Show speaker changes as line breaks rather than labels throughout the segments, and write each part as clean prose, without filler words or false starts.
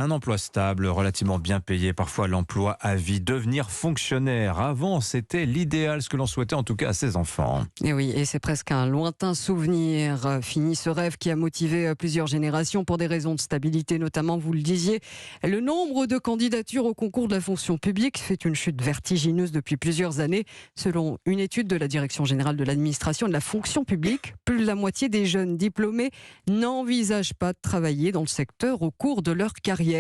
Un emploi stable, relativement bien payé, parfois l'emploi à vie, devenir fonctionnaire. Avant, c'était l'idéal, ce que l'on souhaitait en tout cas à ses enfants.
Et oui, et c'est presque un lointain souvenir. Fini ce rêve qui a motivé plusieurs générations pour des raisons de stabilité, notamment, vous le disiez. Le nombre de candidatures au concours de la fonction publique fait une chute vertigineuse depuis plusieurs années. Selon une étude de la Direction générale de l'administration de la fonction publique, plus de la moitié des jeunes diplômés n'envisagent pas de travailler dans le secteur au cours de leur carrière.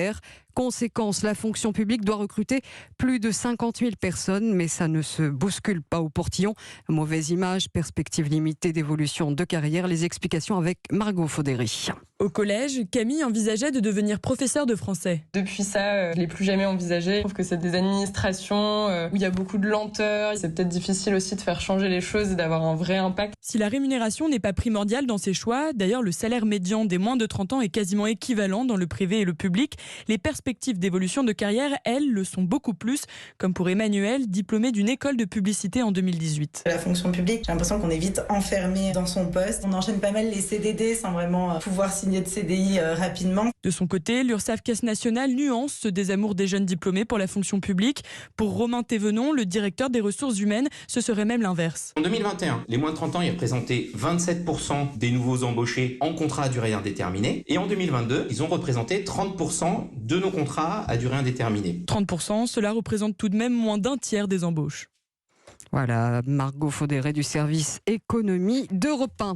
Conséquence, la fonction publique doit recruter plus de 50 000 personnes, mais ça ne se bouscule pas au portillon. Mauvaise image, perspective limitée d'évolution de carrière. Les explications avec Margot Faudéry.
Au collège, Camille envisageait de devenir professeur de français.
Depuis ça, je ne l'ai plus jamais envisagé. Je trouve que c'est des administrations où il y a beaucoup de lenteur. C'est peut-être difficile aussi de faire changer les choses et d'avoir un vrai impact.
Si la rémunération n'est pas primordiale dans ses choix, d'ailleurs le salaire médian des moins de 30 ans est quasiment équivalent dans le privé et le public, les perspectives d'évolution de carrière, elles, le sont beaucoup plus, comme pour Emmanuel, diplômé d'une école de publicité en 2018.
La fonction publique, j'ai l'impression qu'on est vite enfermé dans son poste. On enchaîne pas mal les CDD sans vraiment pouvoir signer de CDI rapidement.
De son côté, l'Urssaf Caisse Nationale nuance ce désamour des jeunes diplômés pour la fonction publique. Pour Romain Thévenon, le directeur des ressources humaines, ce serait même l'inverse.
En 2021, les moins de 30 ans y représentaient 27% des nouveaux embauchés en contrat à durée indéterminée. Et en 2022, ils ont représenté 30% de nos contrats à durée indéterminée.
30%, cela représente tout de même moins d'un tiers des embauches.
Voilà, Margot Faudéry du service économie d'Europe 1.